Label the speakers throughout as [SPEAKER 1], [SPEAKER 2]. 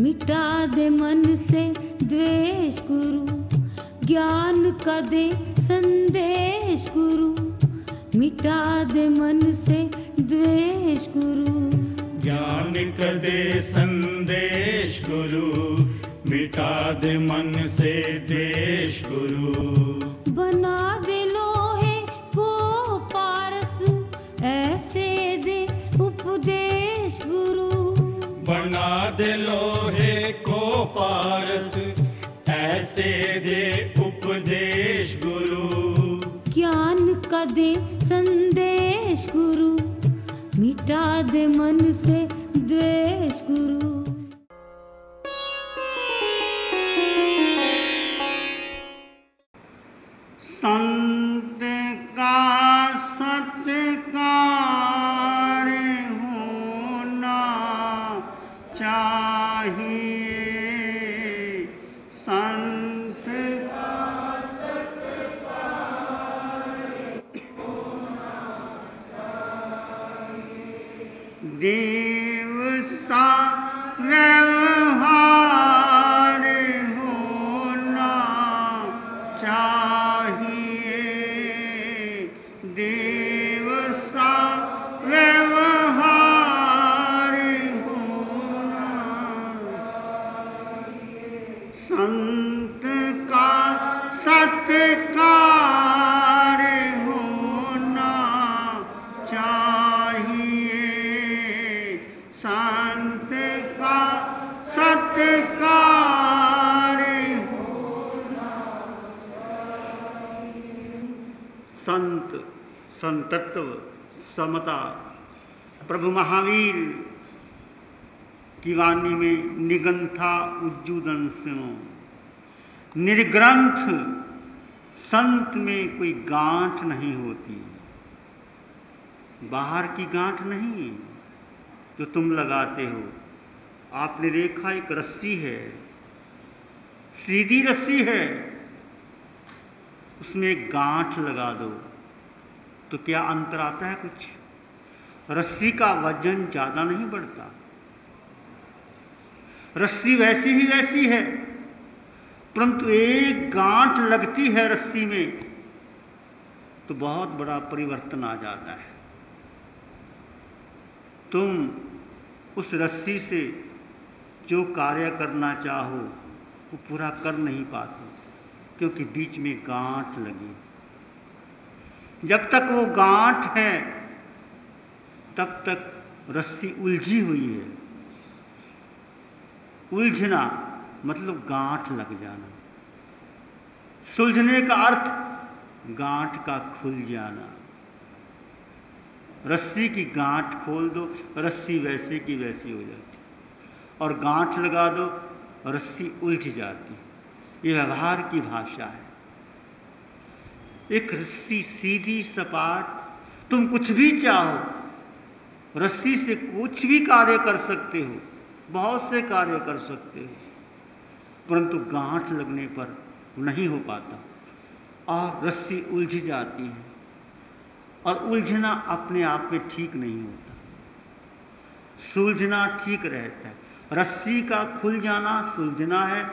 [SPEAKER 1] मिटा दे मन से द्वेष गुरु, ज्ञान का दे संदेश गुरु, मिटा दे मन से द्वेष गुरु।
[SPEAKER 2] ज्ञान का दे संदेश गुरु, मिटा दे मन से द्वेष गुरु।
[SPEAKER 1] बना दे लोहे को पारस, ऐसे दे उपदेश गुरु।
[SPEAKER 2] बना दे लोहे को पारस, ऐसे दे उपदेश गुरु।
[SPEAKER 1] ज्ञान का दे संदेश गुरु, मिटा दे मन से द्वेष गुरु।
[SPEAKER 3] संत का सत्कार होना चाहिए, संत का सत्कार होना चाहिए। देव सा व्यवहार होना चाहिए, देव सा व्यवहार होना चाहिए। संत का सत्कार होना चाहिए, संत का सत्कार होना चाहिए। संत, संतत्व, समता। प्रभु महावीर की वाणी में निगंथा उज्जूदन सुनो। निर्ग्रंथ संत में कोई गांठ नहीं होती, बाहर की गांठ नहीं जो तुम लगाते हो। आपने देखा एक रस्सी है, सीधी रस्सी है, उसमें एक गांठ लगा दो तो क्या अंतर आता है? कुछ। रस्सी का वजन ज्यादा नहीं बढ़ता, रस्सी वैसी ही वैसी है, परंतु एक गांठ लगती है रस्सी में तो बहुत बड़ा परिवर्तन आ जाता है। तुम उस रस्सी से जो कार्य करना चाहो वो पूरा कर नहीं पाते, क्योंकि बीच में गांठ लगी। जब तक वो गांठ है तब तक रस्सी उलझी हुई है। उलझना मतलब गांठ लग जाना, सुलझने का अर्थ गांठ का खुल जाना। रस्सी की गांठ खोल दो, रस्सी वैसे की वैसी हो जाती, और गांठ लगा दो, रस्सी उलझ जाती। ये व्यवहार की भाषा है। एक रस्सी सीधी सपाट, तुम कुछ भी चाहो, रस्सी से कुछ भी कार्य कर सकते हो, बहुत से कार्य कर सकते हो, परंतु गांठ लगने पर नहीं हो पाता और रस्सी उलझ जाती है। और उलझना अपने आप में ठीक नहीं होता, सुलझना ठीक रहता है। रस्सी का खुल जाना सुलझना है,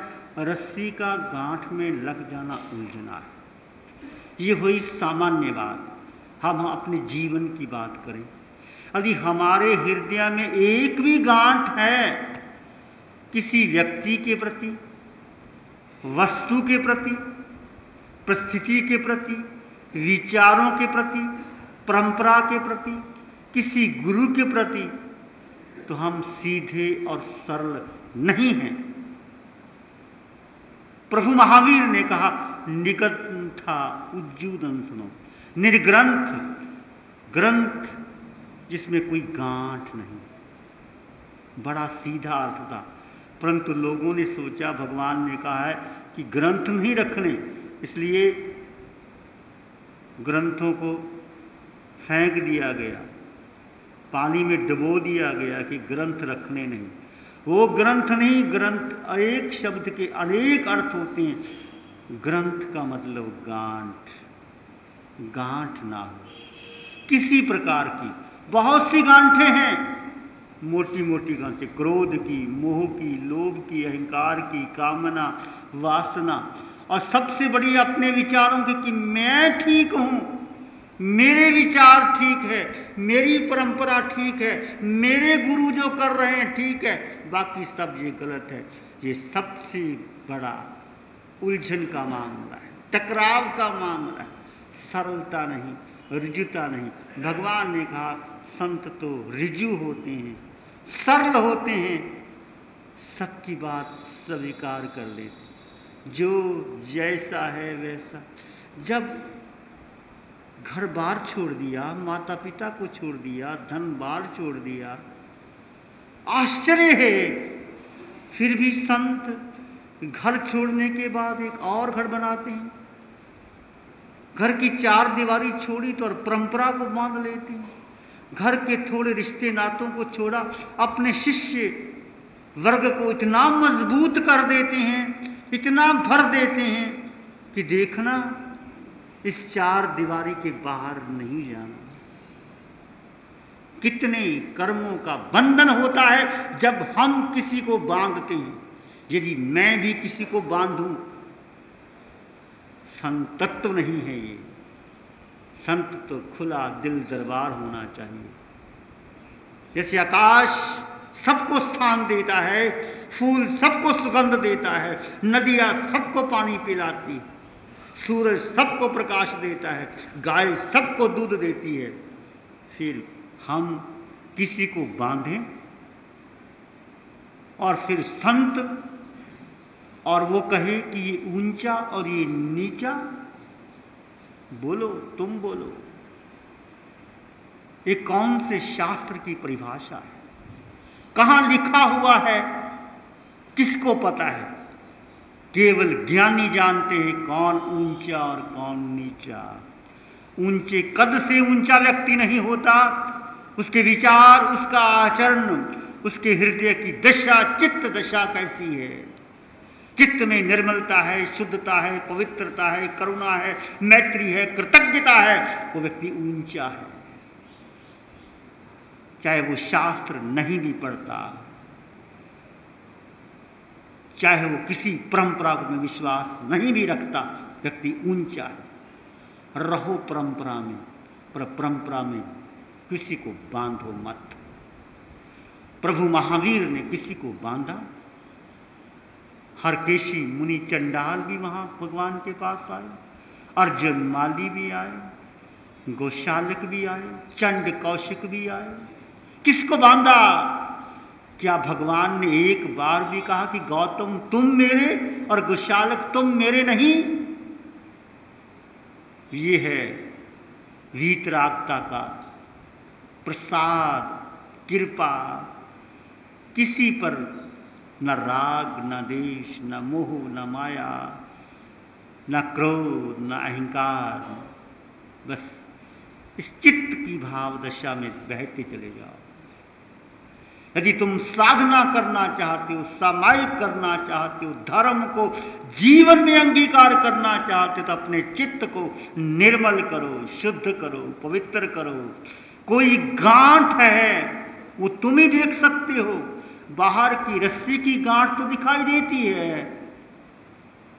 [SPEAKER 3] रस्सी का गांठ में लग जाना उलझना है। ये हुई सामान्य बात। हम अपने जीवन की बात करें, यदि हमारे हृदय में एक भी गांठ है किसी व्यक्ति के प्रति, वस्तु के प्रति, परिस्थिति के प्रति, विचारों के प्रति, परंपरा के प्रति, किसी गुरु के प्रति, तो हम सीधे और सरल नहीं हैं। प्रभु महावीर ने कहा निगंथा उज्जूदन सुनो। निर्ग्रंथ, ग्रंथ जिसमें कोई गांठ नहीं, बड़ा सीधा अर्थ था, परंतु लोगों ने सोचा, भगवान ने कहा है कि ग्रंथ नहीं रखने, इसलिए ग्रंथों को फेंक दिया गया, पानी में डुबो दिया गया कि ग्रंथ रखने नहीं। वो ग्रंथ नहीं, ग्रंथ एक शब्द के अनेक अर्थ होते हैं। ग्रंथ का मतलब गांठ, गांठ ना हो किसी प्रकार की। बहुत सी गांठें हैं, मोटी मोटी गांठें, क्रोध की, मोह की, लोभ की, अहंकार की, कामना, वासना, और सबसे बड़ी अपने विचारों की कि मैं ठीक हूँ, मेरे विचार ठीक है, मेरी परंपरा ठीक है, मेरे गुरु जो कर रहे हैं ठीक है, बाकी सब ये गलत है। ये सबसे बड़ा उलझन का मामला है, टकराव का मामला है, सरलता नहीं, ऋजुता नहीं। भगवान ने कहा संत तो ऋजु होते हैं, सरल होते हैं, सबकी बात स्वीकार कर लेते, जो जैसा है वैसा। जब घर बार छोड़ दिया, माता पिता को छोड़ दिया, धन बार छोड़ दिया, आश्चर्य है फिर भी संत घर छोड़ने के बाद एक और घर बनाते हैं। घर की चार दीवारी छोड़ी तो और परंपरा को बांध लेते हैं। घर के थोड़े रिश्ते नातों को छोड़ा, अपने शिष्य वर्ग को इतना मजबूत कर देते हैं, इतना भर देते हैं कि देखना इस चार दीवारी के बाहर नहीं जाना। कितने कर्मों का बंधन होता है जब हम किसी को बांधते हैं। यदि मैं भी किसी को बांधूं, संत तत्व नहीं है ये। संत तो खुला दिल दरबार होना चाहिए। जैसे आकाश सबको स्थान देता है, फूल सबको सुगंध देता है, नदियां सबको पानी पिलाती है, सूरज सबको प्रकाश देता है, गाय सबको दूध देती है, फिर हम किसी को बांधें और फिर संत और वो कहे कि ये ऊंचा और ये नीचा, बोलो तुम बोलो, ये कौन से शास्त्र की परिभाषा है? कहाँ लिखा हुआ है? किसको पता है? केवल ज्ञानी जानते हैं कौन ऊंचा और कौन नीचा। ऊंचे कद से ऊंचा व्यक्ति नहीं होता, उसके विचार, उसका आचरण, उसके हृदय की दशा, चित्त दशा कैसी है। चित्त में निर्मलता है, शुद्धता है, पवित्रता है, करुणा है, मैत्री है, कृतज्ञता है, वो व्यक्ति ऊंचा है। चाहे वो शास्त्र नहीं भी पढ़ता, चाहे वो किसी परंपरा में विश्वास नहीं भी रखता, व्यक्ति ऊंचा है। रहो परंपरा में, पर परंपरा में किसी को बांधो मत। प्रभु महावीर ने किसी को बांधा। हरकेशी मुनि चंडाल भी वहां भगवान के पास आए, अर्जुन माली भी आए, गोशालक भी आए, चंड कौशिक भी आए। किसको बांधा? क्या भगवान ने एक बार भी कहा कि गौतम तुम मेरे और गोशालक तुम मेरे नहीं? ये है वीतरागता का प्रसाद, कृपा। किसी पर न राग, न देश, न मोह, न माया, न क्रोध, न अहंकार। बस इस चित्त की भाव दशा में बहते चले जाओ। यदि तुम साधना करना चाहते हो, सामायिक करना चाहते हो, धर्म को जीवन में अंगीकार करना चाहते हो, तो अपने चित्त को निर्मल करो, शुद्ध करो, पवित्र करो। कोई गांठ है वो तुम ही देख सकते हो। बाहर की रस्सी की गांठ तो दिखाई देती है,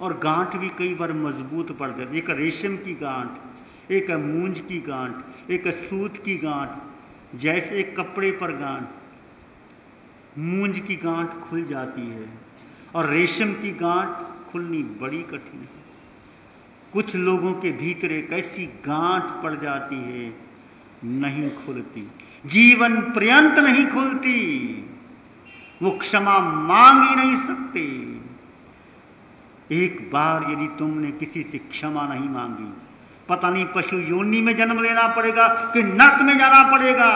[SPEAKER 3] और गांठ भी कई बार मजबूत पड़ जाती है। एक रेशम की गांठ, एक मूंज की गांठ, एक सूत की गांठ। जैसे एक कपड़े पर गांठ, मूंज की गांठ खुल जाती है और रेशम की गांठ खुलनी बड़ी कठिन है। कुछ लोगों के भीतर एक ऐसी गांठ पड़ जाती है, नहीं खुलती, जीवन पर्यंत नहीं खुलती। वो क्षमा मांग ही नहीं सकते। एक बार यदि तुमने किसी से क्षमा नहीं मांगी, पता नहीं पशु योनि में जन्म लेना पड़ेगा कि नरक में जाना पड़ेगा।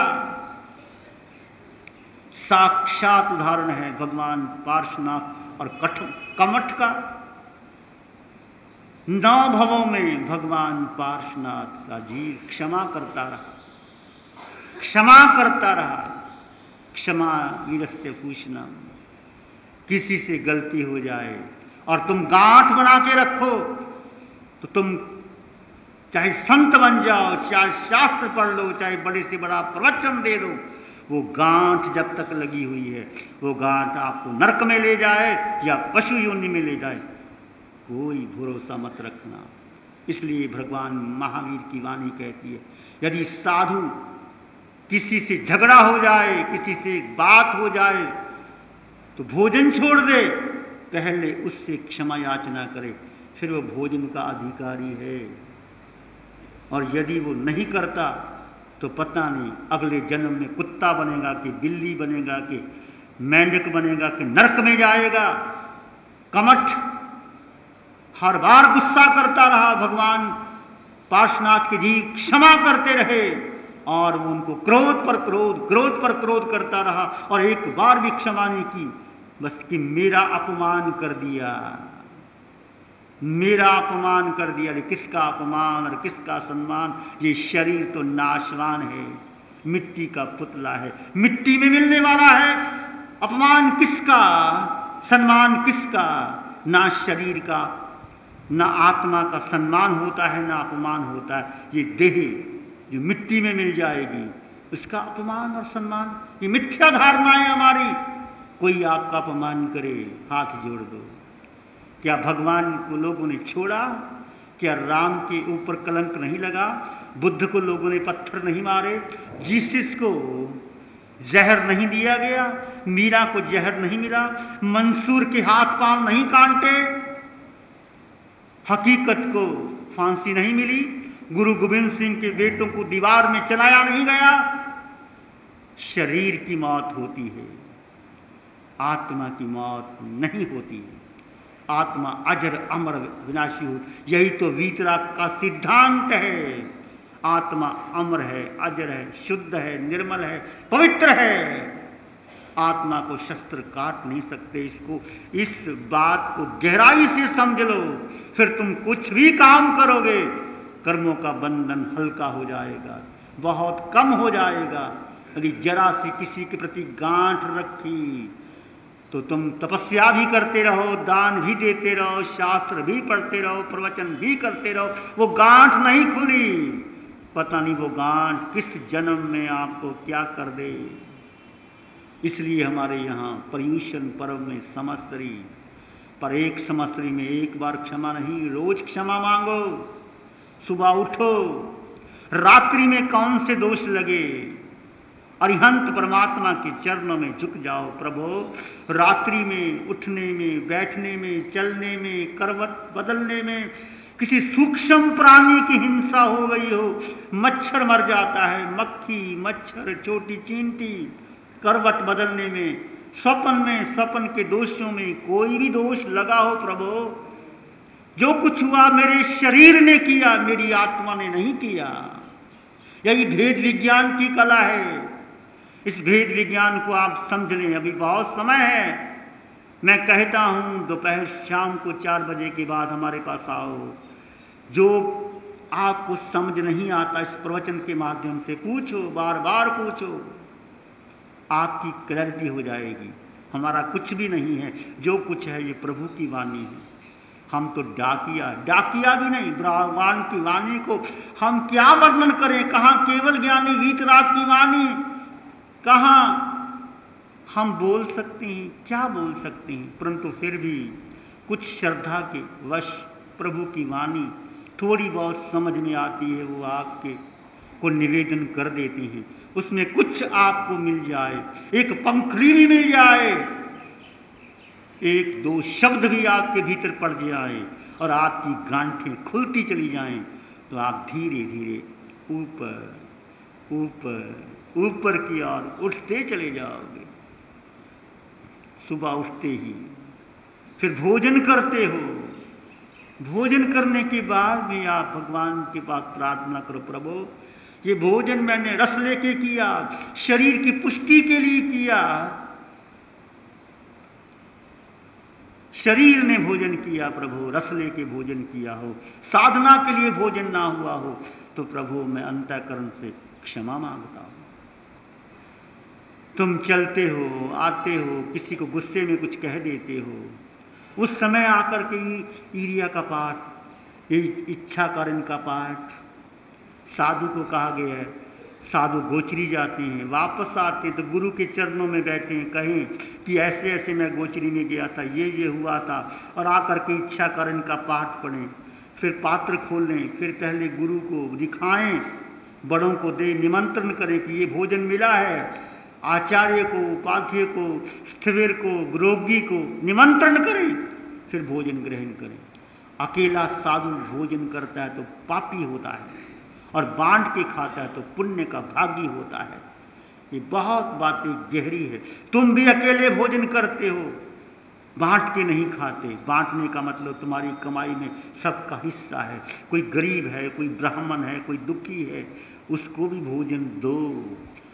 [SPEAKER 3] साक्षात उदाहरण है भगवान पार्श्वनाथ और कमठ का। 9 भवों में भगवान पार्श्वनाथ का जीव क्षमा करता रहा, क्षमा करता रहा। क्षमा वीरस्य भूषणम। किसी से गलती हो जाए और तुम गांठ बना के रखो, तो तुम चाहे संत बन जाओ, चाहे शास्त्र पढ़ लो, चाहे बड़े से बड़ा प्रवचन दे दो, वो गांठ जब तक लगी हुई है, वो गांठ आपको नरक में ले जाए या पशु योनि में ले जाए, कोई भरोसा मत रखना। इसलिए भगवान महावीर की वाणी कहती है, यदि साधु किसी से झगड़ा हो जाए, किसी से बात हो जाए, तो भोजन छोड़ दे, पहले उससे क्षमा याचना करे, फिर वो भोजन का अधिकारी है। और यदि वो नहीं करता तो पता नहीं अगले जन्म में कुत्ता बनेगा कि बिल्ली बनेगा कि मेंढक बनेगा कि नरक में जाएगा। कमठ हर बार गुस्सा करता रहा, भगवान पार्श्वनाथ के जीव क्षमा करते रहे और वो उनको क्रोध पर क्रोध करता रहा और एक बार भी क्षमा नहीं की, बस कि मेरा अपमान कर दिया, मेरा अपमान कर दिया। किसका अपमान और किसका सम्मान? ये शरीर तो नाशवान है, मिट्टी का पुतला है, मिट्टी में मिलने वाला है। अपमान किसका, सम्मान किसका? ना शरीर का, ना आत्मा का सम्मान होता है, ना अपमान होता है। ये देह जो मिट्टी में मिल जाएगी, उसका अपमान और सम्मान, ये मिथ्या धारणाएं हमारी। कोई आपका अपमान करे, हाथ जोड़ दो। क्या भगवान को लोगों ने छोड़ा? क्या राम के ऊपर कलंक नहीं लगा? बुद्ध को लोगों ने पत्थर नहीं मारे? जीसस को जहर नहीं दिया गया? मीरा को जहर नहीं मिला? मंसूर के हाथ पांव नहीं काटे? हकीकत को फांसी नहीं मिली? गुरु गोविंद सिंह के बेटों को दीवार में चलाया नहीं गया? शरीर की मौत होती है, आत्मा की मौत नहीं होती है। आत्मा अजर अमर विनाशी हो, यही तो वीतराग का सिद्धांत है। आत्मा अमर है, अजर है, शुद्ध है, निर्मल है, पवित्र है। आत्मा को शस्त्र काट नहीं सकते। इसको, इस बात को गहराई से समझ लो, फिर तुम कुछ भी काम करोगे, कर्मों का बंधन हल्का हो जाएगा, बहुत कम हो जाएगा। यदि जरा सी किसी के प्रति गांठ रखी तो तुम तपस्या भी करते रहो, दान भी देते रहो, शास्त्र भी पढ़ते रहो, प्रवचन भी करते रहो, वो गांठ नहीं खुली, पता नहीं वो गांठ किस जन्म में आपको क्या कर दे। इसलिए हमारे यहाँ पर्यूषण पर्व में संवत्सरी, पर एक संवत्सरी में एक बार क्षमा नहीं, रोज क्षमा मांगो। सुबह उठो, रात्रि में कौन से दोष लगे, अरिहंत परमात्मा के चरणों में झुक जाओ। प्रभु, रात्रि में उठने में, बैठने में, चलने में, करवट बदलने में किसी सूक्ष्म प्राणी की हिंसा हो गई हो, मच्छर मर जाता है, मक्खी मच्छर छोटी चींटी, करवट बदलने में, स्वप्न में, स्वप्न के दोषों में कोई भी दोष लगा हो, प्रभु जो कुछ हुआ मेरे शरीर ने किया, मेरी आत्मा ने नहीं किया। यही भेद विज्ञान की कला है। इस भेद विज्ञान को आप समझ लें, अभी बहुत समय है। मैं कहता हूँ दोपहर शाम को 4 बजे के बाद हमारे पास आओ। जो आपको समझ नहीं आता इस प्रवचन के माध्यम से पूछो, बार बार पूछो, आपकी क्लैरिटी हो जाएगी। हमारा कुछ भी नहीं है, जो कुछ है ये प्रभु की वाणी है। हम तो डाकिया भी नहीं, भगवान की वाणी को हम क्या वर्णन करें। कहाँ केवल ज्ञानी वीतराग की वाणी, कहाँ हम बोल सकते हैं, क्या बोल सकते हैं। परंतु फिर भी कुछ श्रद्धा के वश प्रभु की वाणी थोड़ी बहुत समझ में आती है, वो आपके को निवेदन कर देते हैं। उसमें कुछ आपको मिल जाए, एक पंखुड़ी भी मिल जाए, 1-2 शब्द भी आपके भीतर पड़ जाए और आपकी गांठें खुलती चली जाएं, तो आप धीरे धीरे ऊपर ऊपर ऊपर की ओर उठते चले जाओगे। सुबह उठते ही फिर भोजन करते हो, भोजन करने के बाद भी आप भगवान के पास प्रार्थना करो, प्रभु ये भोजन मैंने रस लेके किया, शरीर की पुष्टि के लिए किया, शरीर ने भोजन किया, प्रभु रस लेके भोजन किया हो, साधना के लिए भोजन ना हुआ हो, तो प्रभु मैं अंतःकरण से क्षमा मांगता हूँ। तुम चलते हो, आते हो, किसी को गुस्से में कुछ कह देते हो, उस समय आकर के ईरिया का पाठ, ये इच्छा कारण का पाठ, साधु को कहा गया है साधु गोचरी जाते हैं, वापस आते हैं तो गुरु के चरणों में बैठे हैं, कहें कि ऐसे ऐसे मैं गोचरी में गया था, ये हुआ था, और आकर के इच्छा करण का पाठ पढ़ें, फिर पात्र खोलें, फिर पहले गुरु को दिखाएं, बड़ों को दे, निमंत्रण करें कि ये भोजन मिला है, आचार्य को, उपाध्याय को, स्थिविर को, रोगी को निमंत्रण करें, फिर भोजन ग्रहण करें। अकेला साधु भोजन करता है तो पापी होता है, और बांट के खाता है तो पुण्य का भागी होता है। ये बहुत बातें गहरी है। तुम भी अकेले भोजन करते हो, बांट के नहीं खाते। बांटने का मतलब तुम्हारी कमाई में सबका हिस्सा है। कोई गरीब है, कोई ब्राह्मण है, कोई दुखी है, उसको भी भोजन दो।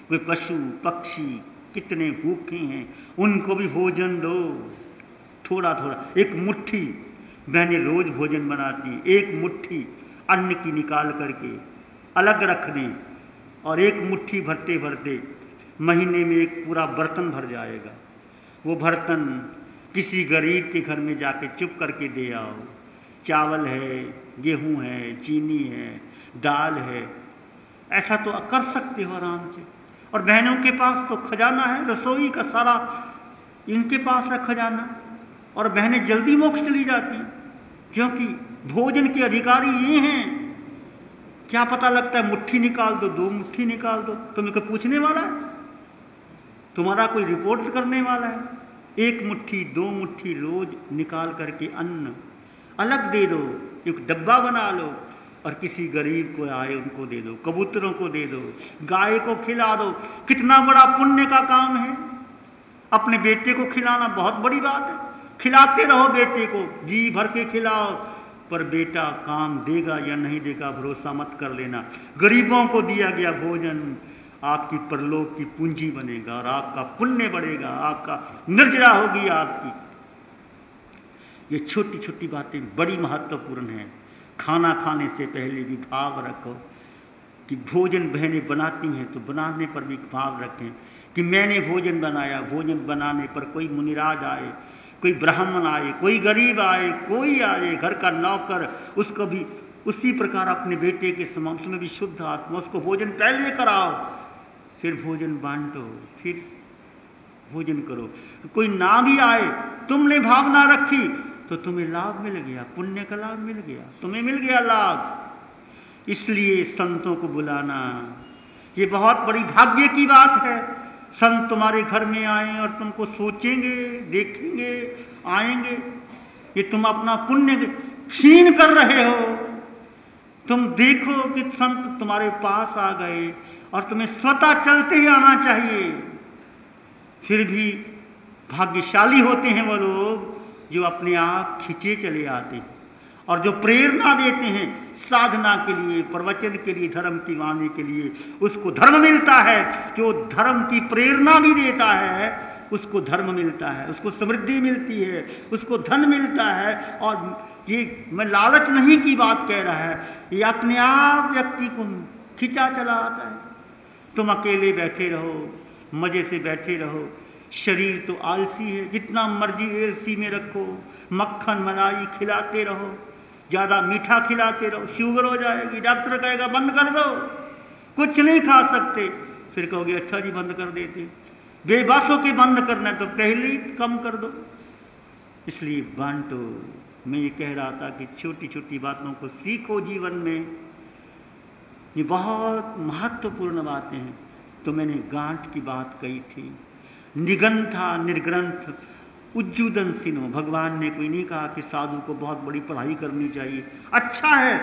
[SPEAKER 3] कोई पशु पक्षी कितने भूखे हैं, उनको भी भोजन दो, थोड़ा थोड़ा। एक मुट्ठी बहनें रोज भोजन बनाती हैं, एक मुट्ठी अन्न की निकाल करके अलग रख दें, और एक मुट्ठी भरते भरते महीने में एक पूरा बर्तन भर जाएगा। वो बर्तन किसी गरीब के घर में जाके चुप करके दे आओ। चावल है, गेहूं है, चीनी है, दाल है, ऐसा तो कर सकते हो आराम से। और बहनों के पास तो खजाना है, रसोई का सारा इनके पास है खजाना, और बहनें जल्दी मोक्ष चली जाती, क्योंकि भोजन के अधिकारी ये हैं। क्या पता लगता है मुट्ठी निकाल दो, 2 मुट्ठी निकाल दो, तुम्हें कोई पूछने वाला है? तुम्हारा कोई रिपोर्ट करने वाला है? 1 मुट्ठी 2 मुट्ठी रोज निकाल करके अन्न अलग दे दो, एक डब्बा बना लो, और किसी गरीब को आए उनको दे दो, कबूतरों को दे दो, गाय को खिला दो। कितना बड़ा पुण्य का काम है। अपने बेटे को खिलाना बहुत बड़ी बात है। खिलाते रहो बेटे को, जी भर के खिलाओ, पर बेटा काम देगा या नहीं देगा भरोसा मत कर लेना। गरीबों को दिया गया भोजन आपकी परलोक की पूंजी बनेगा, और आपका पुण्य बढ़ेगा, आपका निर्जरा होगी आपकी। ये छोटी छोटी बातें बड़ी महत्वपूर्ण हैं। खाना खाने से पहले भी भाव रखो कि भोजन बहनें बनाती हैं तो बनाने पर भी भाव रखें कि मैंने भोजन बनाया। भोजन बनाने पर कोई मुनिराज आए, कोई ब्राह्मण आए, कोई गरीब आए, कोई आए, घर का नौकर, उसको भी उसी प्रकार अपने बेटे के समक्ष में भी शुद्ध आत्मा, उसको भोजन पहले कराओ, फिर भोजन बांटो, फिर भोजन करो। कोई ना भी आए, तुमने भावना रखी तो तुम्हें लाभ मिल गया, पुण्य का लाभ मिल गया, तुम्हें मिल गया लाभ। इसलिए संतों को बुलाना ये बहुत बड़ी भाग्य की बात है। संत तुम्हारे घर में आए और तुमको सोचेंगे, देखेंगे, आएंगे, ये तुम अपना पुण्य क्षीण कर रहे हो। तुम देखो कि संत तुम्हारे पास आ गए और तुम्हें स्वतः चलते ही आना चाहिए। फिर भी भाग्यशाली होते हैं वो लोग जो अपने आप खिंचे चले आते हैं, और जो प्रेरणा देते हैं साधना के लिए, प्रवचन के लिए, धर्म की वाणी के लिए, उसको धर्म मिलता है। जो धर्म की प्रेरणा भी देता है उसको धर्म मिलता है, उसको समृद्धि मिलती है, उसको धन मिलता है। और ये मैं लालच नहीं की बात कह रहा है, ये अपने आप व्यक्ति को खिंचा चला आता है। तुम अकेले बैठे रहो, मज़े से बैठे रहो, शरीर तो आलसी है, जितना मर्जी एलसी में रखो, मक्खन मलाई खिलाते रहो, ज़्यादा मीठा खिलाते रहो, शुगर हो जाएगी, डॉक्टर कहेगा बंद कर दो, कुछ नहीं खा सकते, फिर कहोगे अच्छा जी बंद कर देते। बेबस होके बंद करना तो पहले ही कम कर दो। इसलिए बांटो। मैं ये कह रहा था कि छोटी छोटी बातों को सीखो जीवन में, ये बहुत महत्वपूर्ण बातें हैं। तो मैंने गांठ की बात कही थी, निगंथा निर्ग्रंथ उज्जूदन सिनो। भगवान ने कोई नहीं कहा कि साधु को बहुत बड़ी पढ़ाई करनी चाहिए। अच्छा है,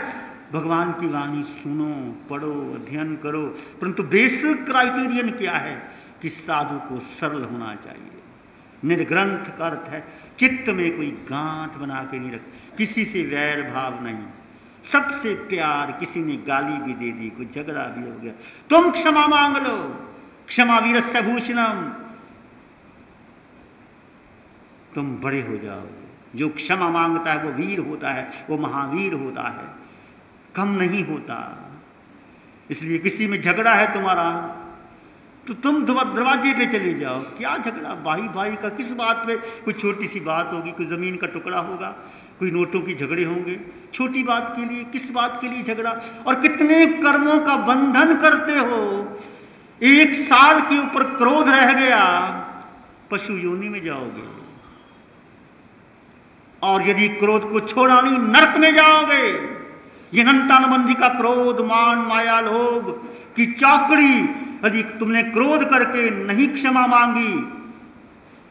[SPEAKER 3] भगवान की वाणी सुनो, पढ़ो, अध्ययन करो, परंतु बेसिक क्राइटेरियन क्या है कि साधु को सरल होना चाहिए। निर्ग्रंथ का अर्थ है चित्त में कोई गांठ बना के नहीं रख, किसी से वैर भाव नहीं, सबसे प्यार। किसी ने गाली भी दे दी, कोई झगड़ा भी हो गया, तुम क्षमा मांग लो, क्षमा वीरस्य भूषणम, तुम बड़े हो जाओगे। जो क्षमा मांगता है वो वीर होता है, वो महावीर होता है, कम नहीं होता। इसलिए किसी में झगड़ा है तुम्हारा तो तुम दरवाजे पे चले जाओ। क्या झगड़ा भाई भाई का, किस बात पे? कोई छोटी सी बात होगी, कोई ज़मीन का टुकड़ा होगा, कोई नोटों की झगड़े होंगे, छोटी बात के लिए, किस बात के लिए झगड़ा, और कितने कर्मों का बंधन करते हो। 1 साल के ऊपर क्रोध रह गया, पशु योनि में जाओगे, और यदि क्रोध को छोड़ा नहीं नरक में जाओगे। ये अनंतानुबंधी का क्रोध, मान, माया, लोभ की चौकड़ी, यदि तुमने क्रोध करके नहीं क्षमा मांगी,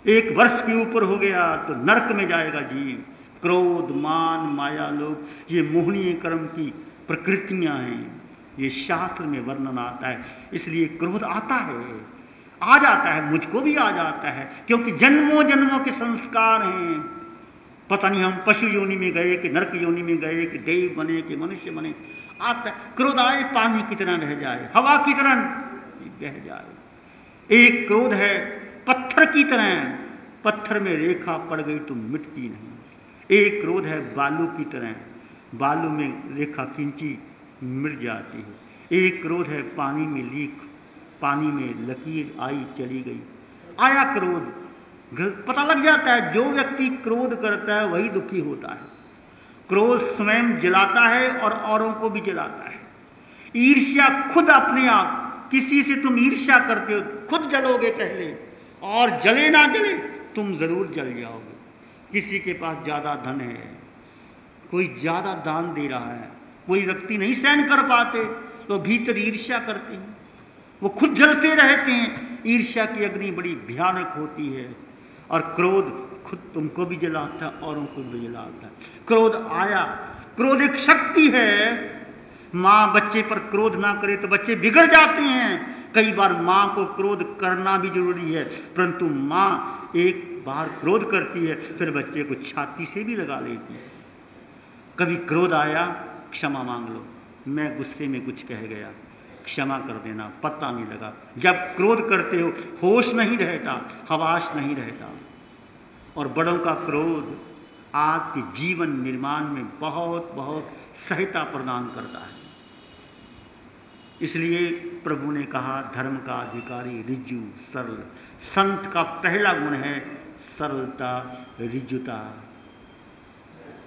[SPEAKER 3] 1 वर्ष के ऊपर हो गया तो नरक में जाएगा जीव। क्रोध, मान, माया, लोभ ये मोहनीय कर्म की प्रकृतियां हैं, ये शास्त्र में वर्णन आता है। इसलिए क्रोध आता है, आ जाता है, मुझको भी आ जाता है, क्योंकि जन्मों जन्मों के संस्कार हैं। पता नहीं हम पशु योनि में गए कि नरक योनि में गए कि देव बने कि मनुष्य बने, आता क्रोध आए पानी की तरह बह जाए, हवा की तरह बह जाए। एक क्रोध है पत्थर की तरह, पत्थर में रेखा पड़ गई तो मिटती नहीं। एक क्रोध है बालू की तरह, बालू में रेखा खींची मिट जाती है। एक क्रोध है पानी में लीक, पानी में लकीर आई चली गई। आया क्रोध, पता लग जाता है जो व्यक्ति क्रोध करता है वही दुखी होता है। क्रोध स्वयं जलाता है और औरों को भी जलाता है। ईर्ष्या खुद अपने आप, किसी से तुम ईर्ष्या करते हो खुद जलोगे पहले, और जले ना जले तुम जरूर जल जाओगे। किसी के पास ज़्यादा धन है, कोई ज़्यादा दान दे रहा है, कोई व्यक्ति नहीं सहन कर पाते तो भीतर ईर्ष्या करते हैं, वो खुद जलते रहते हैं। ईर्ष्या की अग्नि बड़ी भयानक होती है, और क्रोध खुद तुमको भी जलाता है, औरों को भी जलाता है। क्रोध आया, क्रोध एक शक्ति है। माँ बच्चे पर क्रोध ना करे तो बच्चे बिगड़ जाते हैं। कई बार माँ को क्रोध करना भी जरूरी है, परंतु माँ एक बार क्रोध करती है फिर बच्चे को छाती से भी लगा लेती है। कभी क्रोध आया, क्षमा मांग लो, मैं गुस्से में कुछ कह गया, क्षमा कर देना, पता नहीं लगा। जब क्रोध करते हो होश नहीं रहता, हवास नहीं रहता। और बड़ों का क्रोध आपके जीवन निर्माण में बहुत बहुत सहायता प्रदान करता है। इसलिए प्रभु ने कहा धर्म का अधिकारी ऋजु सरल। संत का पहला गुण है सरलता, ऋजुता।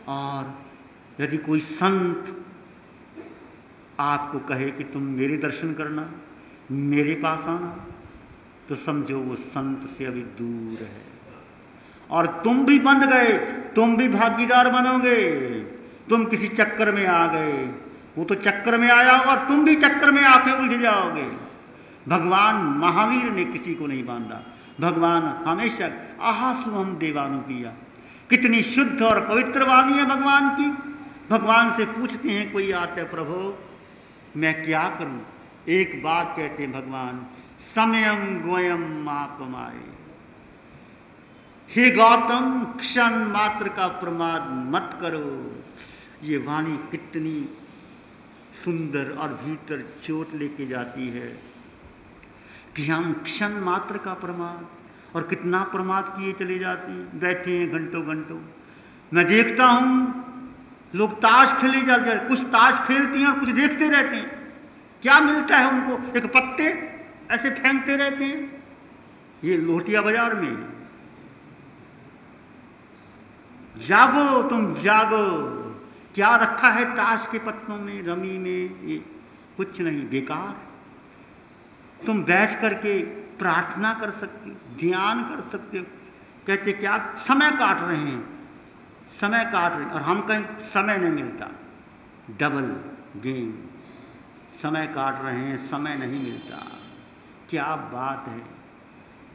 [SPEAKER 3] और यदि कोई संत आपको कहे कि तुम मेरे दर्शन करना, मेरे पास आना, तो समझो वो संत से अभी दूर है। और तुम भी बंध गए, तुम भी भागीदार बनोगे। तुम किसी चक्कर में आ गए, वो तो चक्कर में आया और तुम भी चक्कर में आके उलझ जाओगे। भगवान महावीर ने किसी को नहीं बांधा, भगवान हमेशा आहासु हम देवानु पिया। कितनी शुद्ध और पवित्र वाणी है भगवान की। भगवान से पूछते हैं कोई आते, प्रभु मैं क्या करूं? एक बात कहते हैं भगवान, समयम गोयम मापमाए। हे गौतम, क्षण मात्र का प्रमाद मत करो। ये वाणी कितनी सुंदर और भीतर चोट लेके जाती है कि हम क्षण मात्र का प्रमाद, और कितना प्रमाद किए चले जाते हैं। बैठे हैं घंटों घंटों। मैं देखता हूँ लोग ताश खेले जाते हैं, कुछ ताश खेलती हैं और कुछ देखते रहते हैं। क्या मिलता है उनको? एक पत्ते ऐसे फेंकते रहते हैं। ये लोटिया बाजार में। जागो, तुम जागो। क्या रखा है ताश के पत्तों में, रमी में? ये कुछ नहीं, बेकार। तुम बैठ करके प्रार्थना कर सकते हो, ध्यान कर सकते हो। कहते क्या समय काट रहे हैं, समय काट रहे हैं। और हम कहीं समय नहीं मिलता, डबल गेम, समय काट रहे हैं, समय नहीं मिलता। क्या बात है,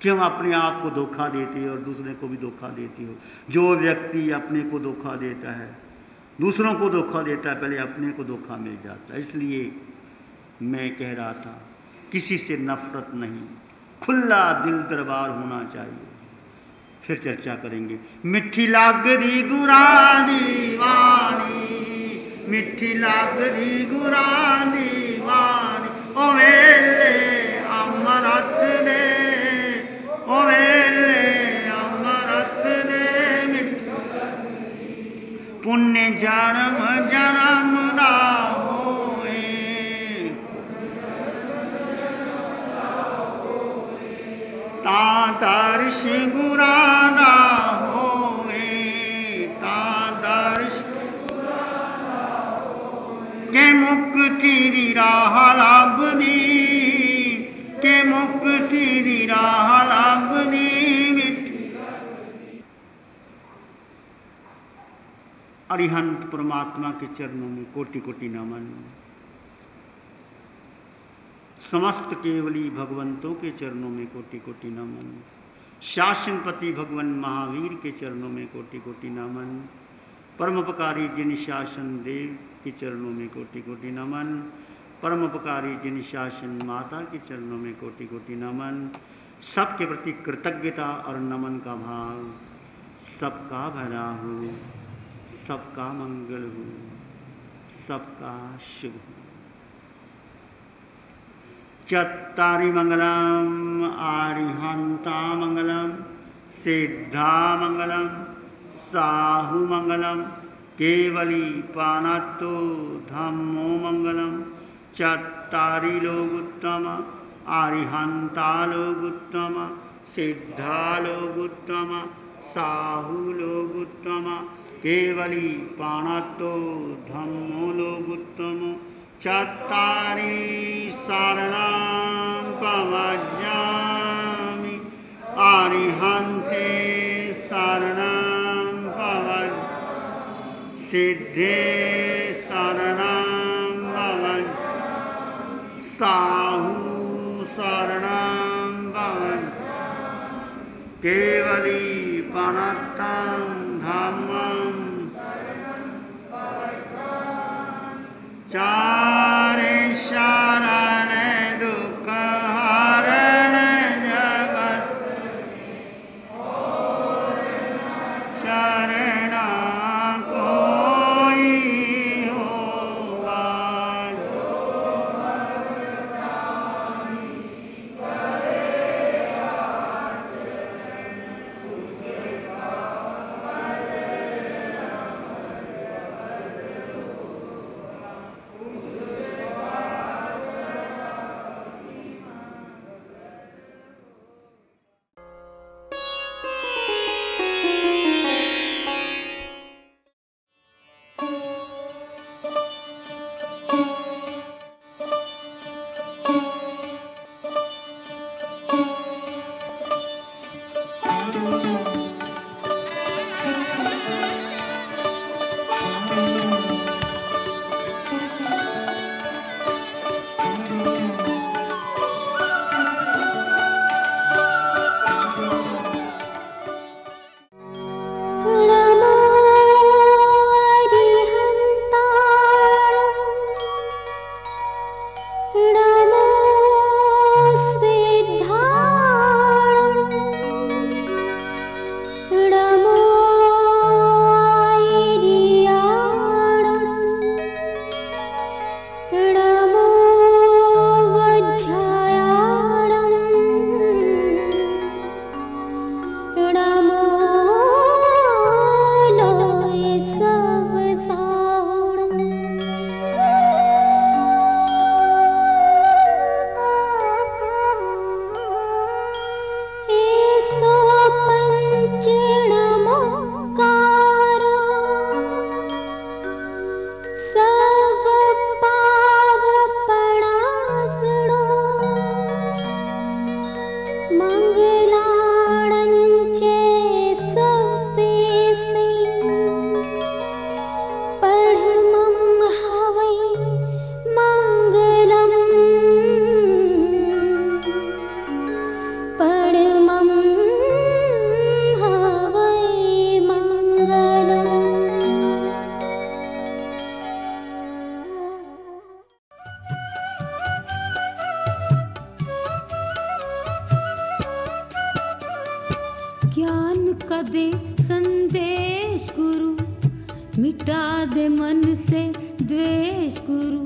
[SPEAKER 3] क्यों अपने आप को धोखा देते हो और दूसरे को भी धोखा देती हो? जो व्यक्ति अपने को धोखा देता है, दूसरों को धोखा देता है, पहले अपने को धोखा मिल जाता है। इसलिए मैं कह रहा था किसी से नफरत नहीं, खुला दिल दरबार होना चाहिए। फिर चर्चा करेंगे। मिठी लागरी गुरानी वाणी, मिठी लागरी गुरानी वाणी, ओ वेले अमरत ने, ओ वेले अमरत ने। मिठी पुण्य जन्म जन्म दा होए, ता दर्श गुरा दा होवे, ता दर्श अरिहंत परमात्मा के चरणों में कोटि कोटि नमन। समस्त केवली भगवंतों के चरणों में कोटि कोटि नमन। शासनपति भगवान महावीर के चरणों में कोटि कोटि नमन। परमोपकारी जिन शासन देव के चरणों में कोटि कोटि नमन। परमोपकारी जिन शासन माता के चरणों में कोटि कोटि नमन। सबके प्रति कृतज्ञता और नमन का भाव। सबका भला हो, सबका मंगल हो, सबका शुभ हो। चत्तारि मंगलम आरिहंता मंगलम सिद्धा मंगलम साहु मंगलम केवली पानात्तो धम्मो मंगलम। चत्तारि लोग उत्तम आरिहंता लोग उत्तम सिद्धा लोग उत्तम साहु लोग उत्तम केवली पानात्तो धम्मो लोग उत्तम। चत्तारि शरणं प्रव्रजामि आरिहन्ते शरणं प्रव्रजामि सिद्धे शरणं प्रव्रजामि साहु शरणं प्रव्रजामि केवली पानात्तं धम्मं चारे शरण दुख हरण जगत शरण कोई होगा।
[SPEAKER 1] का दे संदेश गुरु, मिटा दे मन से द्वेष गुरु।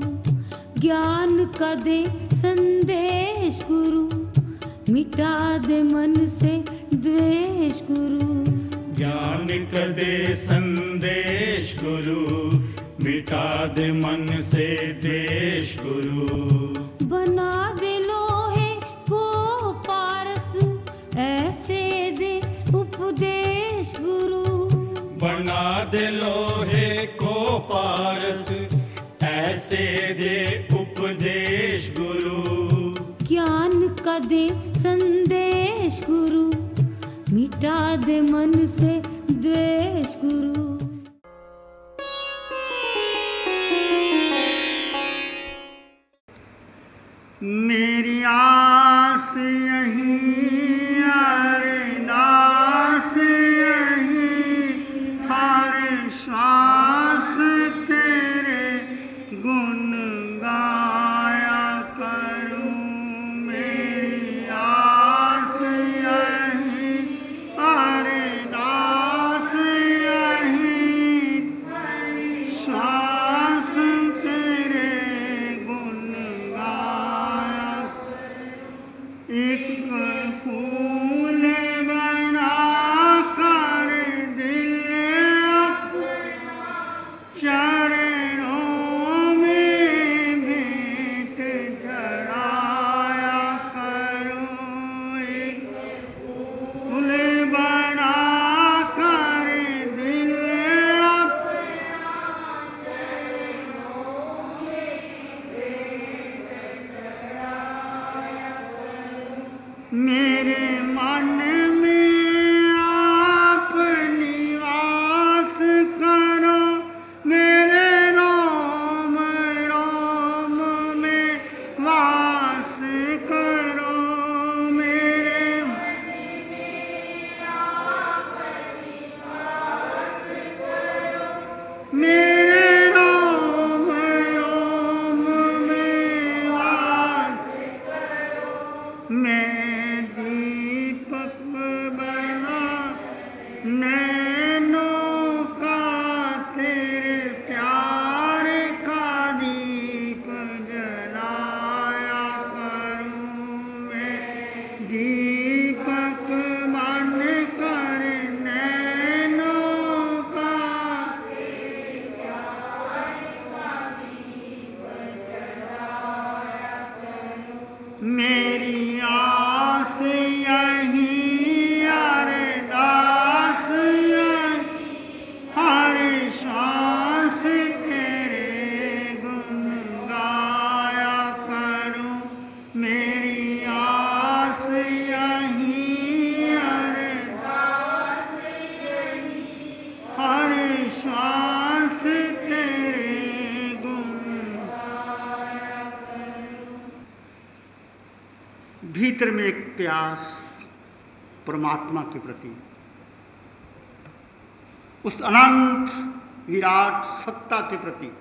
[SPEAKER 1] ज्ञान का दे संदेश गुरु, मिटा दे मन से द्वेष गुरु।
[SPEAKER 2] ज्ञान का दे संदेश गुरु, मिटा दे मन से द्वेष गुरु।
[SPEAKER 1] बना दे लोहे को पारस, ऐसे दे उपदेश गुरु।
[SPEAKER 2] बना दे लोहे को पारस, ऐसे दे उपदेश गुरु।
[SPEAKER 1] ज्ञान का दे संदेश गुरु, मिटा दे मन से द्वेष गुरु।
[SPEAKER 3] भीतर में एक प्यास परमात्मा के प्रति, उस अनंत विराट सत्ता के प्रति।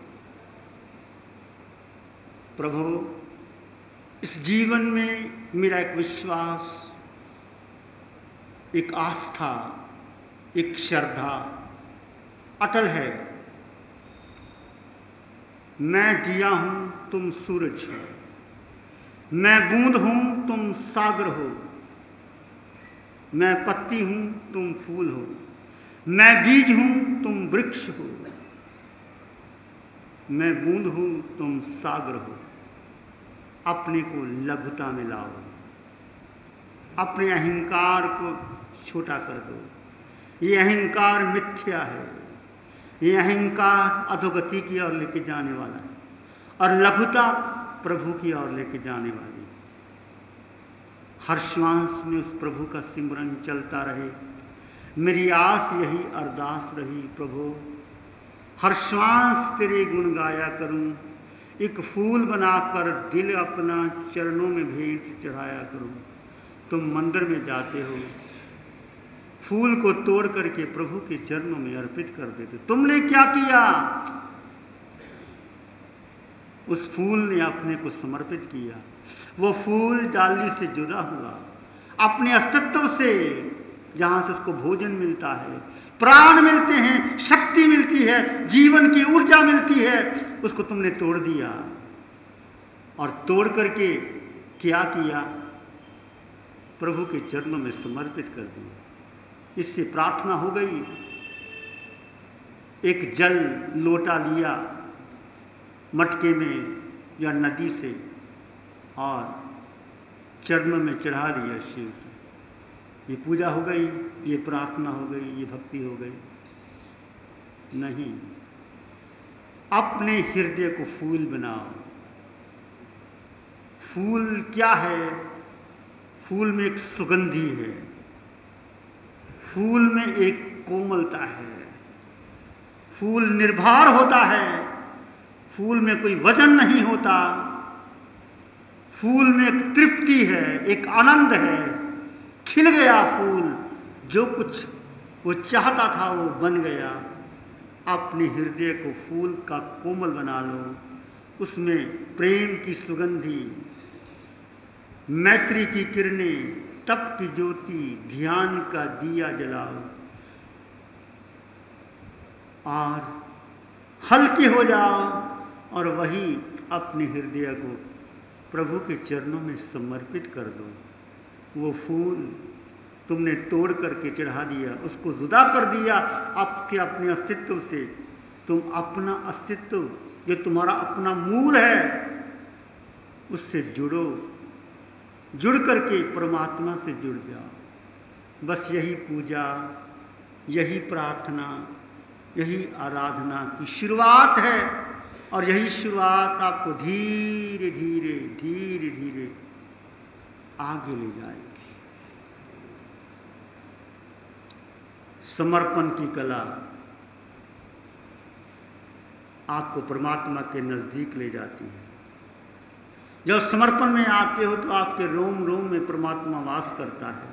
[SPEAKER 3] प्रभु, इस जीवन में मेरा एक विश्वास, एक आस्था, एक श्रद्धा अटल है। मैं दिया हूं, तुम सूरज हो। मैं बूंद हूं, तुम सागर हो। मैं पत्ती हूं, तुम फूल हो। मैं बीज हूं, तुम वृक्ष हो। मैं बूंद हूं, तुम सागर हो। अपने को लघुता में लाओ, अपने अहंकार को छोटा कर दो। ये अहंकार मिथ्या है, ये अहंकार अधोगति की ओर लेके जाने वाला है, और लघुता प्रभु की ओर लेके जाने वाली। हर श्वास में उस प्रभु का सिमरन चलता रहे, मेरी आस यही अरदास रही। प्रभु, हर श्वास तेरे गुण गाया करूं, एक फूल बनाकर दिल अपना चरणों में भेंट चढ़ाया करूं। तुम मंदिर में जाते हो, फूल को तोड़ करके प्रभु के चरणों में अर्पित कर देते। तुमने क्या किया? उस फूल ने अपने को समर्पित किया। वो फूल डाली से जुदा हुआ, अपने अस्तित्व से, जहां से उसको भोजन मिलता है, प्राण मिलते हैं, शक्ति मिलती है, जीवन की ऊर्जा मिलती है, उसको तुमने तोड़ दिया। और तोड़ करके क्या किया? प्रभु के चरणों में समर्पित कर दिया। इससे प्रार्थना हो गई। एक जल लोटा लिया मटके में या नदी से और चरणों में चढ़ा लिया शिव की। ये पूजा हो गई, ये प्रार्थना हो गई, ये भक्ति हो गई? नहीं। अपने हृदय को फूल बनाओ। फूल क्या है? फूल में एक सुगंधी है, फूल में एक कोमलता है, फूल निर्भर होता है, फूल में कोई वजन नहीं होता, फूल में एक तृप्ति है, एक आनंद है। खिल गया फूल, जो कुछ वो चाहता था वो बन गया। अपने हृदय को फूल का कोमल बना लो, उसमें प्रेम की सुगंधी, मैत्री की किरणें, तप की ज्योति, ध्यान का दिया जलाओ और हल्के हो जाओ, और वही अपने हृदय को प्रभु के चरणों में समर्पित कर दो। वो फूल तुमने तोड़ करके चढ़ा दिया, उसको जुदा कर दिया आपके अपने अस्तित्व से। तुम अपना अस्तित्व, जो तुम्हारा अपना मूल है, उससे जुड़ो। जुड़ करके परमात्मा से जुड़ जाओ। बस यही पूजा, यही प्रार्थना, यही आराधना की शुरुआत है, और यही शुरुआत आपको धीरे धीरे धीरे धीरे आगे ले जाएगी। समर्पण की कला आपको परमात्मा के नजदीक ले जाती है। जब समर्पण में आते हो तो आपके रोम रोम में परमात्मा वास करता है।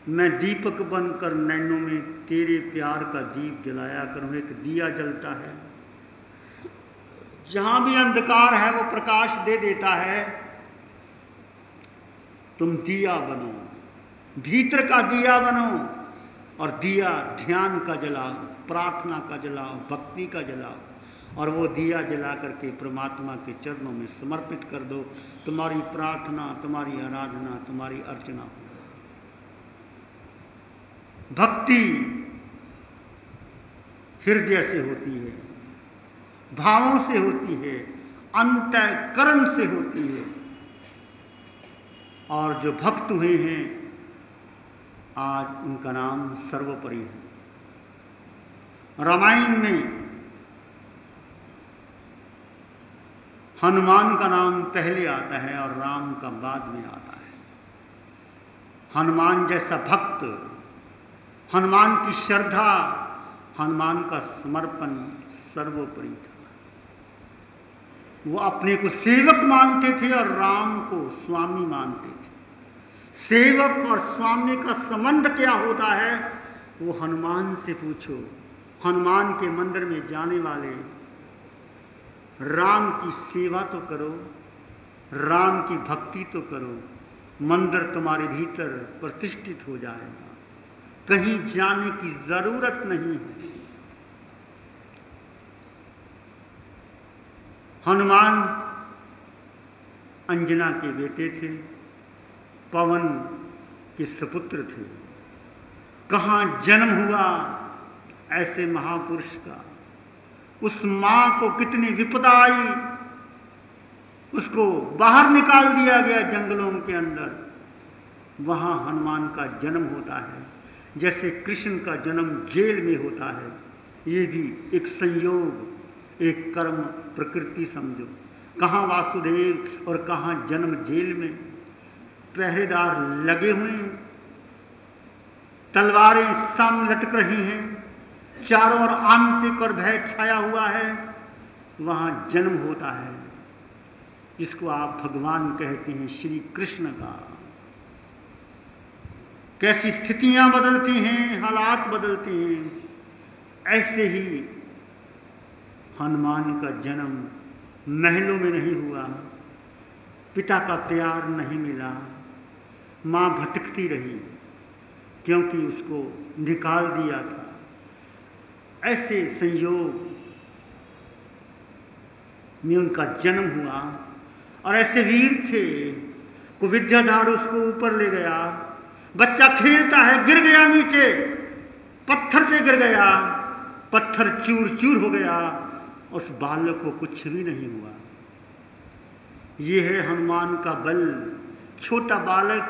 [SPEAKER 3] मैं दीपक बनकर नैनों में तेरे प्यार का दीप जलाया करूं। एक दिया जलता है, जहां भी अंधकार है वो प्रकाश दे देता है। तुम दिया बनो, भीतर का दिया बनो, और दिया ध्यान का जलाओ, प्रार्थना का जलाओ, भक्ति का जलाओ, और वो दिया जला करके परमात्मा के चरणों में समर्पित कर दो। तुम्हारी प्रार्थना, तुम्हारी आराधना, तुम्हारी अर्चना हो। भक्ति हृदय से होती है, भावों से होती है, अंतःकरण से होती है। और जो भक्त हुए हैं आज उनका नाम सर्वोपरि है। रामायण में हनुमान का नाम पहले आता है और राम का बाद में आता है। हनुमान जैसा भक्त, हनुमान की श्रद्धा, हनुमान का समर्पण सर्वोपरि था। वो अपने को सेवक मानते थे और राम को स्वामी मानते थे। सेवक और स्वामी का संबंध क्या होता है वो हनुमान से पूछो। हनुमान के मंदिर में जाने वाले, राम की सेवा तो करो, राम की भक्ति तो करो, मंदिर तुम्हारे भीतर प्रतिष्ठित हो जाएगा, कहीं जाने की जरूरत नहीं है। हनुमान अंजना के बेटे थे, पवन के सपुत्र थे। कहाँ जन्म हुआ ऐसे महापुरुष का, उस मां को कितनी विपदा आई, उसको बाहर निकाल दिया गया जंगलों के अंदर। वहाँ हनुमान का जन्म होता है, जैसे कृष्ण का जन्म जेल में होता है। ये भी एक संयोग, एक कर्म प्रकृति समझो। कहाँ वासुदेव और कहाँ जन्म जेल में। पहरेदार लगे हुए हैं, तलवारें सामने लटक रही हैं, चारों ओर आंतरिक और भय छाया हुआ है। वहाँ जन्म होता है, इसको आप भगवान कहते हैं, श्री कृष्ण का। कैसी स्थितियां बदलती हैं, हालात बदलते हैं। ऐसे ही हनुमान का जन्म महलों में नहीं हुआ, पिता का प्यार नहीं मिला, माँ भटकती रही क्योंकि उसको निकाल दिया था। ऐसे संयोग में उनका जन्म हुआ। और ऐसे वीर थे को विद्याधर उसको ऊपर ले गया। बच्चा खेलता है, गिर गया नीचे, पत्थर पे गिर गया, पत्थर चूर चूर हो गया, उस बालक को कुछ भी नहीं हुआ। ये है हनुमान का बल। छोटा बालक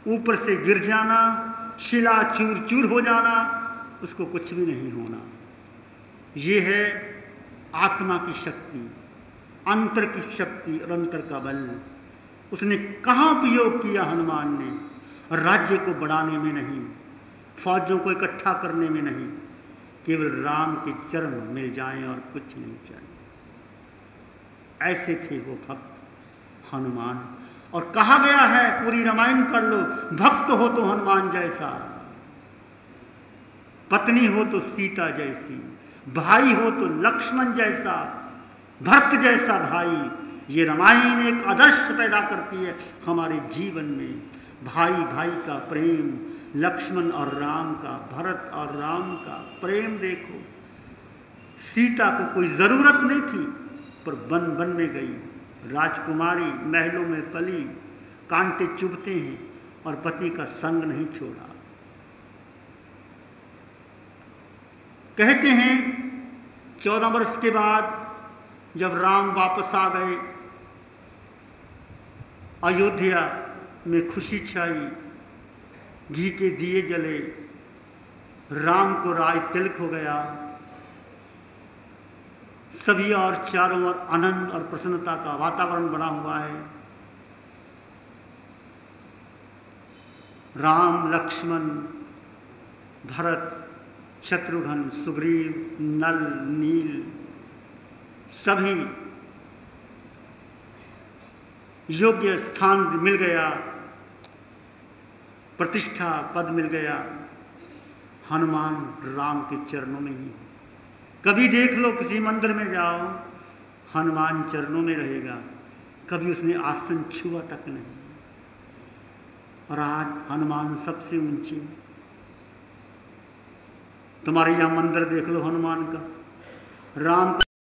[SPEAKER 3] ऊपर से गिर जाना, शिला चूर चूर हो जाना, उसको कुछ भी नहीं होना। ये है आत्मा की शक्ति, अंतर की शक्ति और अंतर का बल। उसने कहाँ उपयोग किया हनुमान ने? राज्य को बढ़ाने में नहीं, फौजों को इकट्ठा करने में नहीं, केवल राम के चरण मिल जाएं और कुछ नहीं चाहिए। ऐसे थे वो भक्त हनुमान। और कहा गया है, पूरी रामायण पढ़ लो, भक्त हो तो हनुमान जैसा, पत्नी हो तो सीता जैसी, भाई हो तो लक्ष्मण जैसा, भरत जैसा भाई। ये रामायण एक आदर्श पैदा करती है हमारे जीवन में। भाई भाई का प्रेम, लक्ष्मण और राम का, भरत और राम का प्रेम देखो। सीता को कोई ज़रूरत नहीं थी, पर वन में गई, राजकुमारी, महलों में पली, कांटे चुभते हैं और पति का संग नहीं छोड़ा। कहते हैं 14 वर्ष के बाद जब राम वापस आ गए, अयोध्या में खुशी छाई, घी के दिए जले, राम को राज तिलक हो गया। सभी और चारों ओर आनंद और प्रसन्नता का वातावरण बना हुआ है। राम, लक्ष्मण, भरत, शत्रुघ्न, सुग्रीव, नल, नील सभी योग्य स्थान मिल गया, प्रतिष्ठा पद मिल गया। हनुमान राम के चरणों में ही। कभी देख लो, किसी मंदिर में जाओ, हनुमान चरणों में रहेगा, कभी उसने आसन छुआ तक नहीं। और आज हनुमान सबसे ऊंचे। तुम्हारे यहाँ मंदिर देख लो हनुमान का, राम का